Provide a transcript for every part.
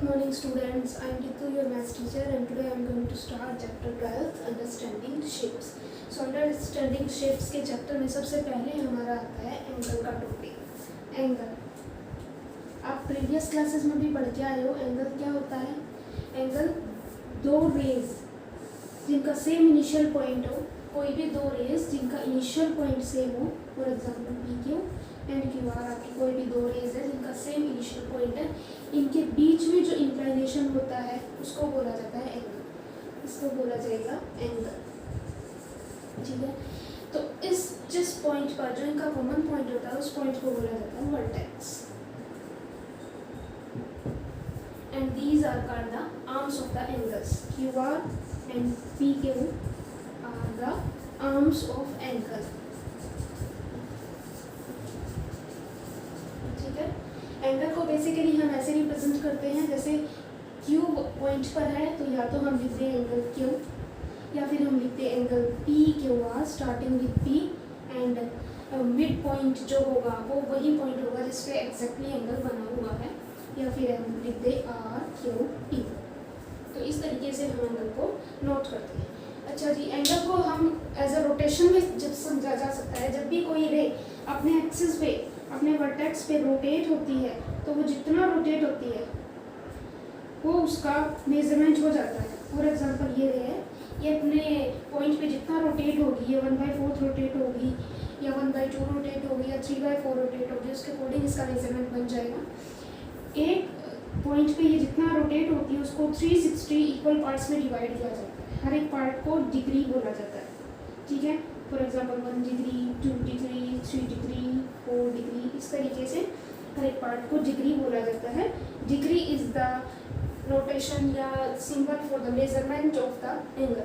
Good morning students, I am Ritu, your maths teacher, and today I am going to start chapter 12 understanding shapes. So understanding shapes के chapter में सबसे पहले हमारा आता है angle का टॉपिक। एंगल आप प्रीवियस क्लासेस में भी पढ़ के आए हो। एंगल क्या होता है? एंगल दो रेज जिनका सेम इनिशियल पॉइंट हो, कोई भी दो रेज जिनका इनिशियल पॉइंट सेम हो, for example P Q and Q R, आपकी कोई भी दो रेज है जिनका सेम इनिशियल पॉइंट है, इनके बीच में जो इंक्लाइनेशन होता है उसको बोला जाता है एंगल। इसको बोला जाएगा एंगल, ठीक है। तो इस जिस पॉइंट पर जो इनका कॉमन पॉइंट होता है उस पॉइंट को बोला जाता है vertex, and these are called the arms of the angles. Q R and P Q R the arms of angle, ठीक है। एंगल को बेसिकली हम ऐसे रिप्रेजेंट करते हैं, जैसे Q पॉइंट पर है तो या तो हम लिखते हैं एंगल Q या फिर हम लिखते हैं angle PQR starting with P and mid point जो होगा वो वही पॉइंट होगा जिस पे एग्जैक्टली एंगल बना हुआ है, या फिर हम लिखते RQT। तो इस तरीके से हम एंगल को नोट करते हैं। अच्छा जी, एंगल को हम एज अ रोटेशन में जब समझा जा सकता है, जब भी कोई रे अपने एक्सिस पे अपने वर्टेक्स पे रोटेट होती है तो वो जितना रोटेट होती है वो उसका मेजरमेंट हो जाता है। फॉर एग्जांपल ये रे है, ये अपने पॉइंट पे जितना रोटेट होगी, ये 1/4 रोटेट होगी या 1/2 रोटेट होगी या 3/4 रोटेट होगी, उसके अकॉर्डिंग इसका मेजरमेंट बन जाएगा। एक पॉइंट पे ये जितना रोटेट होती है उसको 360 इक्वल पार्ट्स में डिवाइड किया जाता है। हर एक पार्ट को डिग्री बोला जाता है, ठीक है। For example 1 degree, 2 degree, 3 degree, 4 degree, इस तरीके से हर एक पार्ट को डिग्री बोला जाता है। डिग्री इज द रोटेशन या symbol for the measurement of the angle,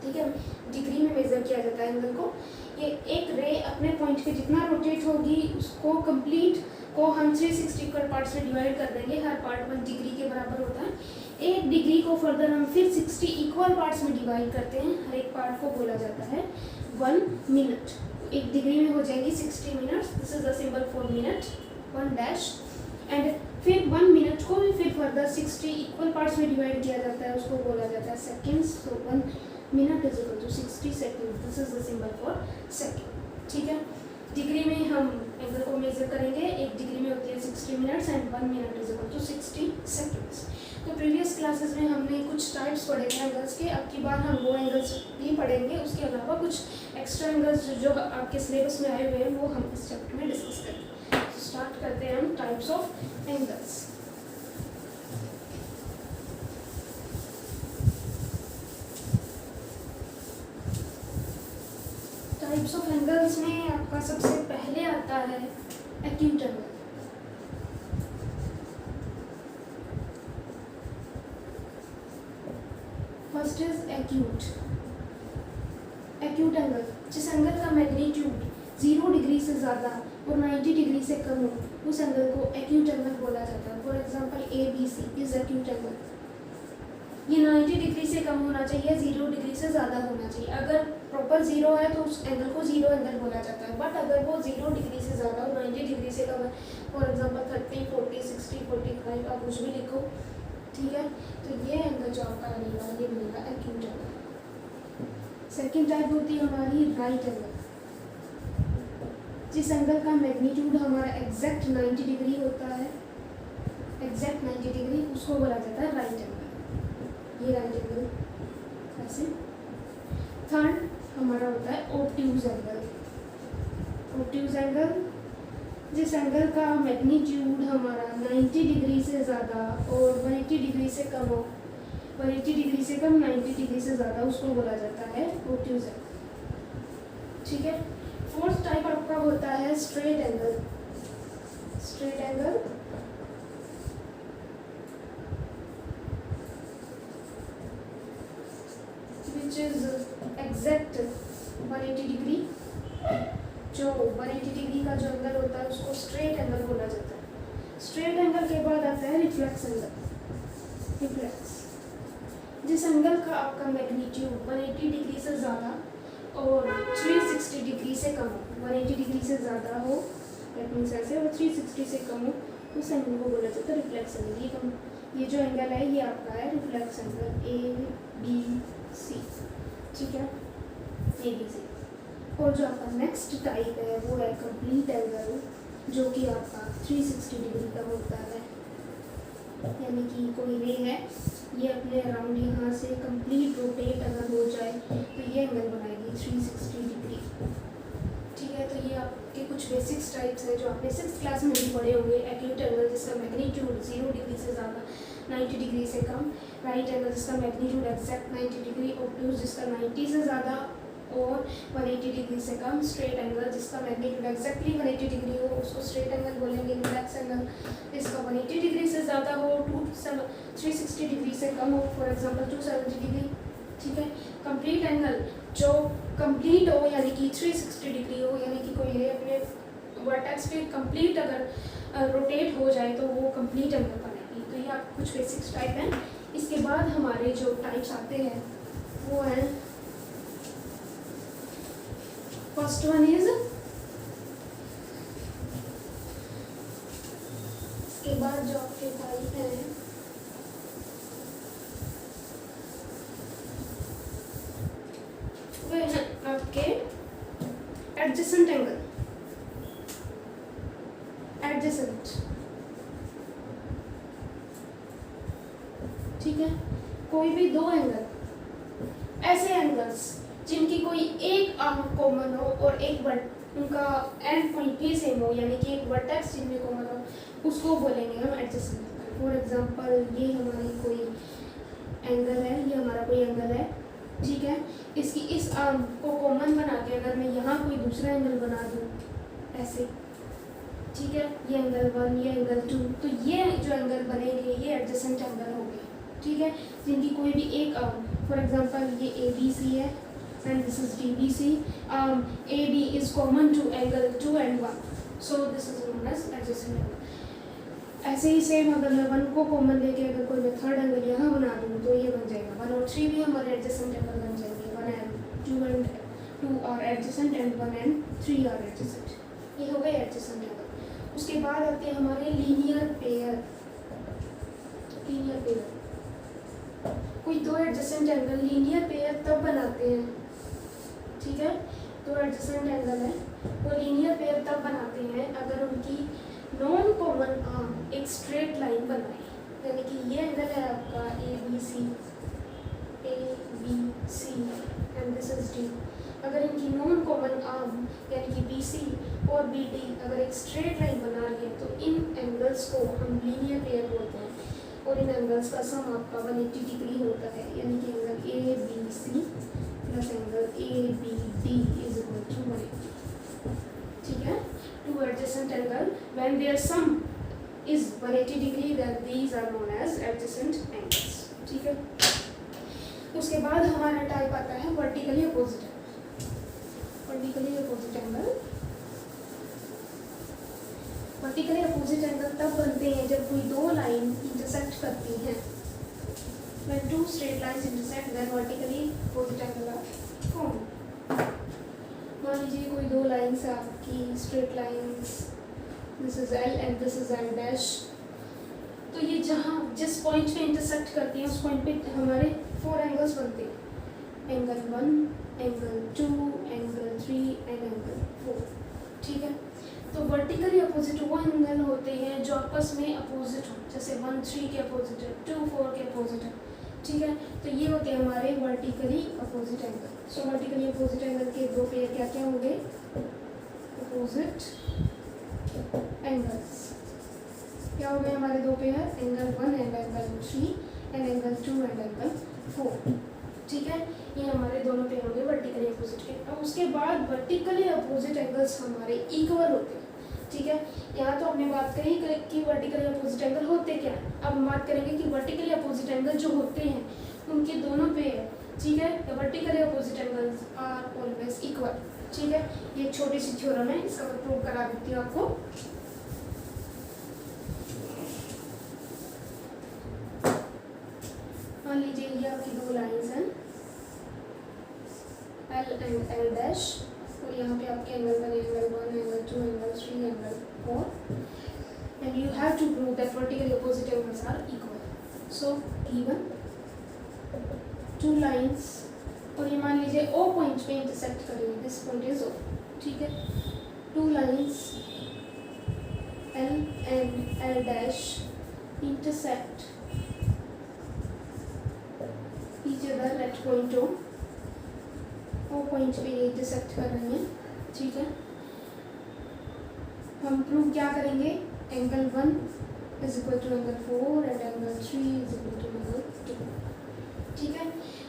ठीक है। डिग्री में मेजर किया जाता है एंगल को। ये एक रे अपने पॉइंट पे जितना रोटेट होगी उसको कंप्लीट को हम 360 इक्वल पार्ट्स में डिवाइड कर देंगे। हर पार्ट 1 डिग्री के बराबर होता है। एक डिग्री को फर्दर हम फिर 60 इक्वल पार्ट्स में डिवाइड करते हैं। हर एक पार्ट को बोला जाता है 1 मिनट। एक डिग्री में हो जाएगी 60 minutes. This is the symbol for minute, 1 dash. And फिर 1 मिनट को भी फिर फर्दर 60 इक्वल पार्ट्स में डिवाइड किया जाता है, उसको बोला जाता है सेकेंड्स। तो 1 minute is equal to 60 second. This is the symbol for second, ठीक है। डिग्री में हम एंगल को मेजर करेंगे। एक डिग्री में होती है 60 minutes and 1 minute is equal to 60 seconds. तो प्रीवियस क्लासेस में हमने कुछ टाइप्स पढ़े थे एंगल्स के। अब की बार हम वो एंगल्स भी पढ़ेंगे, उसके अलावा कुछ एक्स्ट्रा एंगल्स जो आपके सिलेबस में आए हुए हैं वो हम इस चैप्टर में डिस्कस करेंगे। तो स्टार्ट करते हैं हम types of angles. Types of angles में आपका सबसे पहले आता है acute angle. First is acute. Acute angle, जिस एंगल का मैग्नीट्यूड 0 डिग्री से ज़्यादा और 90 डिग्री से कम हो उस एंगल को एक्यूट एंगल बोला जाता है। For example ABC is acute angle. ये 90 डिग्री से कम होना चाहिए, 0 डिग्री से ज़्यादा होना चाहिए। अगर प्रॉपर 0 है तो उस एंगल को 0 एंगल बोला जाता है। बट अगर वो 0 डिग्री से ज़्यादा और 90 डिग्री से कम है, फॉर एग्जांपल 30, 40, 60, 45, आप कुछ भी लिखो, ठीक है। तो ये एंगल जो आपका बनेगा ये बनेगा एक्यूट एंगल। सेकेंड टाइप होती है हमारी राइट एंगल। जिस एंगल का मैग्नीट्यूड हमारा एग्जैक्ट 90 डिग्री होता है, एग्जैक्ट 90 डिग्री, उसको बोला जाता है राइट एंगल। ये राइट एंगल ऐसे। थर्ड हमारा होता है ऑब्ट्यूज एंगल। ऑब्ट्यूज एंगल, जिस एंगल का मैग्नीट्यूड हमारा 90 डिग्री से ज़्यादा और 180 डिग्री से कम हो, 180 डिग्री से कम 90 डिग्री से ज़्यादा, उसको बोला जाता है ऑब्ट्यूज एंगल, ठीक है। फोर्थ टाइप आपका होता है straight angle. Straight angle, which is exact 180 degree. जो 180 डिग्री का जो एंगल होता है उसको स्ट्रेट एंगल बोला जाता है। स्ट्रेट एंगल के बाद आता है रिफ्लेक्स एंगल। रिफ्लेक्स, जिस एंगल का आपका मैग्नीट्यूड 180 डिग्री से ज़्यादा और 360 डिग्री से कम हो, 180 डिग्री से ज़्यादा हो दैट मीन्स ऐसे, और 360 से कम हो उस एंगल को बोला जाता है रिफ्लेक्स एंगल। ये ये जो एंगल है ये आपका है reflex angle A B C, ठीक है, ए बी सी। और जो आपका नेक्स्ट टाइप है वो है कंप्लीट एंगल, जो कि आपका 360 डिग्री का होता है। यानी कि कोई रे है, ये अपने अराउंड यहाँ से कंप्लीट रोटेट अगर हो जाए तो ये एंगल बनाएगी 360 डिग्री, ठीक है। तो ये आपके कुछ बेसिक्स टाइप्स हैं जो आपने 6th क्लास में भी पढ़े होंगे। एक्यूट एंगल जिसका मैग्नीट्यूड 0 डिग्री से ज़्यादा 90 डिग्री से कम, राइट एंगल जिसका मैग्नीट्यूड एग्जैक्ट 90 डिग्री, ऑब्ट्यूज जिसका 90 से ज़्यादा और 180 डिग्री से कम, स्ट्रेट एंगल जिसका मैग्नीट्यूड एग्जैक्टली 180 डिग्री हो उसको स्ट्रेट एंगल बोलेंगे, रिफ्लेक्स एंगल जिसका 180 डिग्री से ज़्यादा हो, 360 डिग्री से कम हो, फॉर एग्जांपल 270 डिग्री, ठीक है। कंप्लीट एंगल जो कंप्लीट हो यानी कि 360 डिग्री हो, यानी कि कोई रे अपने वर्टेक्स पे कंप्लीट अगर रोटेट हो जाए तो वो कंप्लीट एंगल बनेगी। तो ये आप कुछ बेसिक्स टाइप हैं। इसके बाद हमारे जो टाइप्स आते हैं वो हैं, फर्स्ट वन इज, इसके बाद जो आपके टाइप हैं वे हैं आपके एडजेसेंट एंगल, एडजेसेंट, ठीक है। कोई भी दो एंगल, ऐसे एंगल्स जिनकी कोई एक आर्म कॉमन हो और एक उनका एंड पॉइंट भी सेम हो, यानी कि एक वर्टेक्स जिनमें कॉमन हो, उसको बोलेंगे हम एडजेसेंट एंगल। फॉर एग्जांपल ये हमारी कोई एंगल है, ये हमारा कोई एंगल है, ठीक है। इसकी इस आर्म को कॉमन बना के अगर मैं यहाँ कोई दूसरा एंगल बना दूँ ऐसे, ठीक है, ये एंगल 1, ये एंगल 2, तो ये जो एंगल बनेंगे ये एडजेसेंट एंगल होंगे, ठीक है, जिनकी कोई भी एक आर्म, फॉर एग्जांपल ये ए बी सी है and this is DBC. AB is common to angle 2 and 1, so this is known as adjacent angle. ऐसे ही सेम अगर मैं 1 को कॉमन लेके अगर कोई मैं थर्ड एंगल यहाँ बना दूँ तो ये बन जाएगा 1 और 3 भी हमारे एडजेसेंट एंगल बन जाएंगे। 1 and 2 are adjacent and 1 and 3 are adjacent, ये हो गए एडजेसेंट एंगल। उसके बाद आते हैं हमारे लीनियर पेयर। लीनियर पेयर, कोई दो एडजेसेंट एंगल लीनियर पेयर तब बनाते हैं, ठीक है, दो एडजेसेंट एंगल है वो लीनियर पेयर तब बनाते हैं अगर उनकी नॉन कॉमन आर्म एक स्ट्रेट लाइन बनाए। यानी कि ये एंगल है आपका A B C and this is D. अगर इनकी नॉन कॉमन आर्म यानी कि बी सी और बी डी अगर एक स्ट्रेट लाइन बना रही है तो इन एंगल्स को हम लीनियर पेयर बोलते हैं। और इन एंगल्स का सम आपका 180 डिग्री होता है, यानी कि angle A B C plus angle A B D is equal to 180, ठीक है। Two adjacent angle when their sum is 180 degree then these are known as adjacent angles, ठीक है। उसके बाद हमारा टाइप आता है vertically opposite angle. Vertically opposite angle, vertically opposite angle तब बनते हैं जब कोई दो लाइन इंटरसेक्ट करती हैं। When two straight lines intersect, then vertically opposite angle are formed. मान लीजिए कोई दो लाइन्स है आपकी straight lines, this is L and this is L dash. तो ये जहाँ जिस पॉइंट पे इंटरसेक्ट करती हैं उस पॉइंट पे हमारे 4 एंगल्स बनते हैं, angle 1, angle 2, angle 3 and angle 4, ठीक है। तो वर्टिकली अपोजिट वो एंगल होते हैं जो आपस में अपोजिट हो, जैसे 1 3 के अपोजिट है, 2 4 के अपोजिट है, ठीक है। तो ये होते हैं हमारे वर्टिकली अपोजिट एंगल। सो वर्टिकली अपोजिट एंगल के दो पेयर क्या क्या होंगे, अपोजिट एंगल्स क्या हो गए हमारे दो pair, angle 1 and angle 3 and angle 2 and angle 4, ठीक है। ये हमारे दोनों पेयर होंगे वर्टिकली अपोजिट के। अब उसके बाद वर्टिकली अपोजिट एंगल्स हमारे इक्वल होते हैं, ठीक है। यहाँ तो हमने बात करी कि वर्टिकली अपोजिट एंगल होते क्या, अब हम बात करेंगे कि वर्टिकली अपोजिट एंगल जो होते हैं उनके दोनों पेयर, ठीक है, vertically opposite angles are always equal, ठीक है। ये एक छोटी सी थ्योरम है, इसका मैं प्रूव करा देती हूँ आपको। मान लीजिए ये आपकी दो लाइन्स हैं L एंड L डैश, और यहाँ पे आपके एंगल बने angle 1, angle 2, angle 3, angle 4, and you have to prove that vertically opposite angles are equal, so given two lines और ये मान लीजिए ओ पॉइंट पे इंटरसेक्ट करेंगे, दिस पॉइंट इज ओ, ठीक है। Two lines L and L dash intersect each other at point O point पे ये इंटरसेक्ट कर रहे हैं, ठीक है। हम प्रूव क्या करेंगे, angle 1 is equal to angle 4 and angle 3 is equal to angle 2, ठीक है।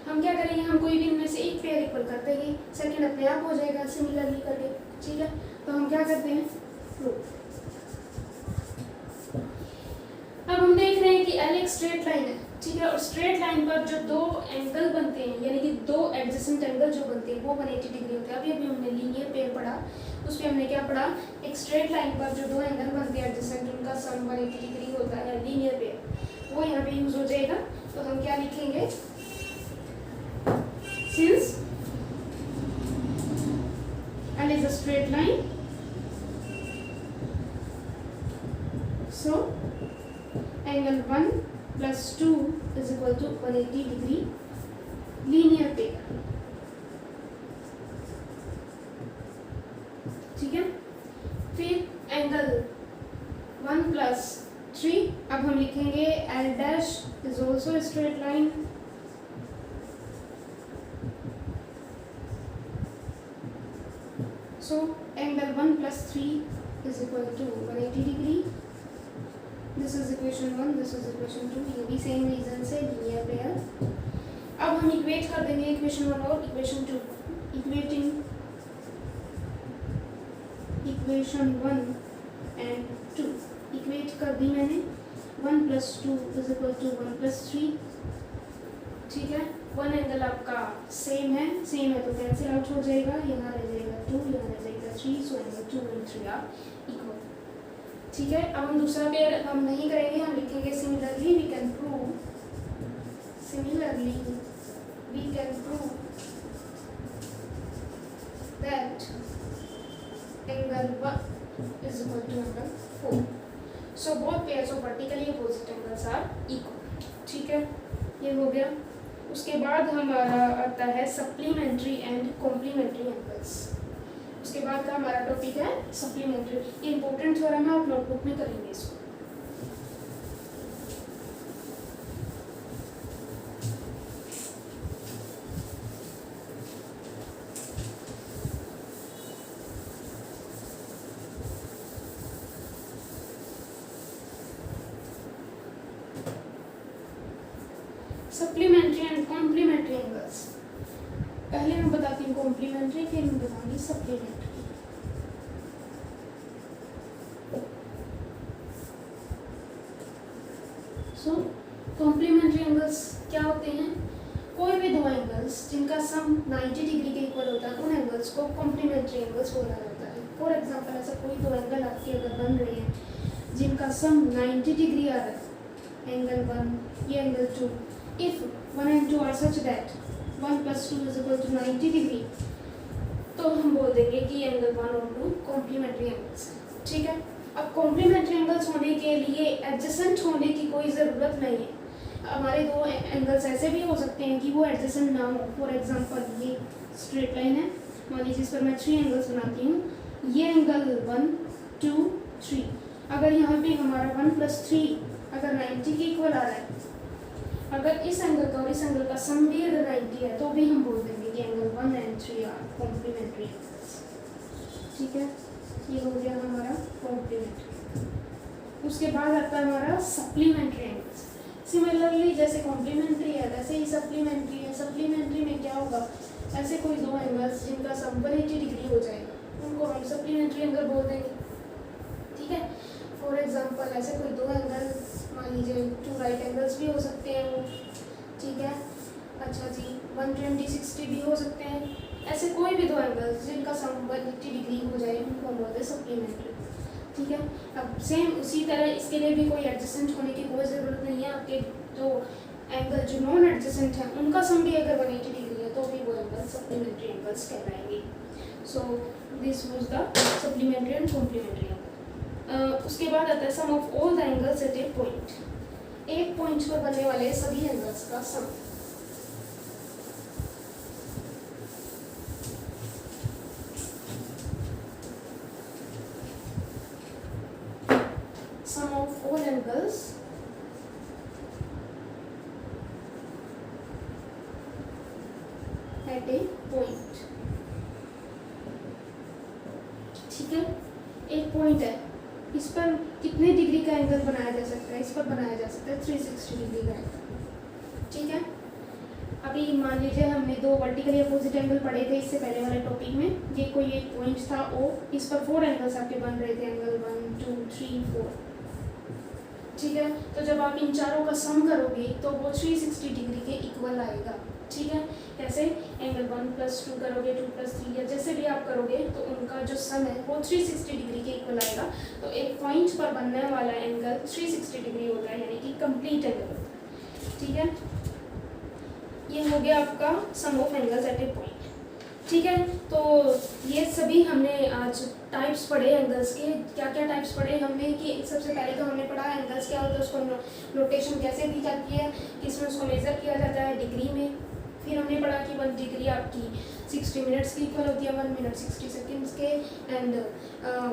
हम क्या करेंगे, हम कोई भी इनमें से एक पेयर इक्वल कर देंगे, सेकंड अपने आप हो जाएगा सिमिलरली करके, ठीक है। तो हम क्या करते हैं, प्रूव। अब हम देख रहे हैं कि एल एक स्ट्रेट लाइन है, ठीक है, और स्ट्रेट लाइन पर जो दो एंगल बनते हैं, यानी कि दो एडजेसेंट एंगल जो बनते हैं वो 180 डिग्री होते हैं। अभी अभी हमने लीनियर पेयर पढ़ा, उसमें हमने क्या पढ़ा, एक स्ट्रेट लाइन पर जो दो एंगल बनते हैं एडजेसेंट, उनका सम 180 डिग्री होता है, लीनियर पेयर, वो यहाँ पे यूज हो जाएगा। तो हम क्या लिखेंगे, since L is a straight line, so angle 1 plus 2 is equal to 180 degree linear pair, ठीक है। फिर एंगल 1 plus 3, अब हम लिखेंगे L dash is also a straight line, so angle 1 plus 3 is equal to 180 degree. This is equation 1, this is equation 2, ये भी same reason से linear pair. अब हम इक्वेट कर देंगे इक्वेशन 1 और equation 2, equating equation 1 and 2 equate कर दी मैंने। 1 plus 2 is equal to 1 plus 3, ठीक है। वन एंगल आपका सेम है तो कैंसिल आउट हो जाएगा, यहाँ रह जाएगा 2, यहाँ रह जाएगा 3, so angle 2 and 3 are equal, ठीक है। अब हम दूसरा पेयर हम नहीं करेंगे, हम लिखेंगे similarly we can prove that angle 1 is equal to angle 4, so both pairs of vertically opposite angles are equal, ठीक है। ये हो गया। उसके बाद हमारा आता है सप्लीमेंट्री एंड कॉम्प्लीमेंट्री एंगल्स। उसके बाद का हमारा टॉपिक है सप्लीमेंट्री, ये इंपॉर्टेंट थ्योरम है, आप नोटबुक में करेंगे इसको। सप्लीमेंट्री एंड कॉम्प्लीमेंट्री एंगल्स, पहले मैं बताती हूँ कॉम्प्लीमेंट्री, फिर मैं बताऊंगी सप्लीमेंट्री। सो कॉम्प्लीमेंट्री एंगल्स क्या होते हैं, कोई भी दो एंगल्स जिनका सम 90 डिग्री के इक्वल होता है, उन एंगल्स को कॉम्प्लीमेंट्री एंगल्स बोला जाता है। फॉर एग्जांपल ऐसा कोई दो एंगल आपके अगर बन रहे हैं जिनका सम 90 डिग्री आ रहा है, एंगल 1 ये angle 2, if 1 and 2 are such that 1 plus 2 is equal to 90 degree, तो हम बोल देंगे कि एंगल 1 और 2 कॉम्प्लीमेंट्री एंगल्स हैं, ठीक है। अब कॉम्प्लीमेंट्री एंगल्स होने के लिए एडजेसेंट होने की कोई ज़रूरत नहीं है। हमारे दो एंगल्स ऐसे भी हो सकते हैं कि वो एडजेसेंट ना हो। फॉर एग्जांपल ये स्ट्रेट लाइन है, मान लीजिए इस पर मैं 3 एंगल्स बनाती हूँ, ये एंगल 1 2 3, अगर यहाँ पे हमारा 1 plus 3 अगर 90 के इक्वल आ रहा है, अगर इस एंगल का और इस एंगल का सम भी अगर 90 है, तो भी हम बोल देंगे कि angle 1 and 3 are complementary angles, ठीक है। ये हो गया हमारा कॉम्प्लीमेंट्री। उसके बाद आता है हमारा सप्लीमेंट्री एंगल्स। सिमिलरली जैसे कॉम्प्लीमेंट्री है वैसे ही सप्लीमेंट्री है। सप्लीमेंट्री में क्या होगा, ऐसे कोई दो एंगल्स जिनका सम 180 डिग्री हो जाएगा, उनको हम सप्लीमेंट्री एंगल बोल देंगे, ठीक है। फॉर एग्जांपल ऐसे कोई दो एंगल, मान लीजिए 2 राइट एंगल्स भी हो सकते हैं वो, ठीक है। अच्छा जी, 120 60 भी हो सकते हैं। ऐसे कोई भी दो एंगल्स जिनका सम 180 डिग्री हो जाए, उनको हम बोलते हैं सप्लीमेंट्री, ठीक है। अब सेम उसी तरह इसके लिए भी कोई एडजस्टेंट होने की कोई ज़रूरत नहीं है। आपके जो एंगल जो नॉन एडजस्टेंट है उनका सम भी अगर 180 डिग्री है तो भी वो एंगल सप्लीमेंट्री एंगल्स कहलाएंगे। So this was the supplementary and complementary angle. उसके बाद आता है sum of all the angles at a point. एक पॉइंट पर बनने वाले सभी एंगल्स का सम। Sum of all angles at a point। ठीक है, एक पॉइंट है, इस पर कितने डिग्री का एंगल बनाया जा सकता है? इस पर बनाया जा सकता है 360 डिग्री का एंगल। ठीक है, अभी मान लीजिए हमने दो वर्टिकली अपोजिट एंगल पढ़े थे इससे पहले वाले टॉपिक में। ये कोई एक पॉइंट था ओ, इस पर 4 एंगल्स आपके बन रहे थे, एंगल 1 2 3 4। ठीक है, तो जब आप इन चारों का सम करोगे तो वो 360 डिग्री के इक्वल आएगा। ठीक है, कैसे? एंगल 1 + 2 करोगे, 2 + 3 या जैसे भी आप करोगे तो उनका जो सम है वो 360 डिग्री के इक्वल आएगा। तो एक पॉइंट पर बनने वाला एंगल 360 डिग्री होता है, यानी कि कंप्लीट एंगल होता है। ठीक है, ये हो गया आपका sum of angles at a point. ठीक है, तो ये सभी हमने आज टाइप्स पढ़े एंगल्स के। क्या क्या टाइप्स पढ़े हमने कि सबसे पहले तो हमने पढ़ा एंगल्स क्या होता है, उसको नोटेशन कैसे दी जाती है, किसमें उसको मेज़र किया जाता है, डिग्री में। फिर हमने पढ़ा कि 1 डिग्री आपकी 60 मिनट्स की इक्वल होती है, 1 मिनट 60 सेकेंड्स के, and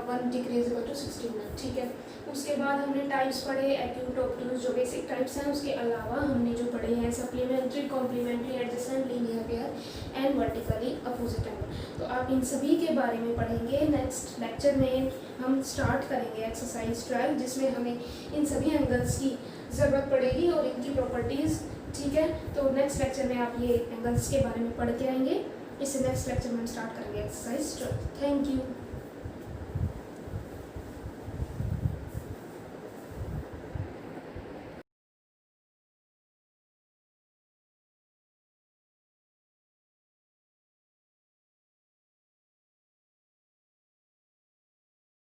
1 degree is equal to 60 minute. ठीक है, उसके बाद हमने टाइप्स पढ़े, एक्यूट ऑब्टूज जो बेसिक टाइप्स हैं। उसके अलावा हमने जो पढ़े हैं supplementary, complementary, adjacent, linear pair and vertically opposite angle. तो आप इन सभी के बारे में पढ़ेंगे। नेक्स्ट लेक्चर में हम स्टार्ट करेंगे एक्सरसाइज 12, जिसमें हमें इन सभी एंगल्स की ज़रूरत पड़ेगी और इनकी प्रॉपर्टीज़। ठीक है, तो नेक्स्ट लेक्चर में आप ये एंगल्स के बारे में पढ़ के आएंगे। इससे नेक्स्ट लेक्चर में हम स्टार्ट करेंगे एक्सरसाइज 12। Thank you.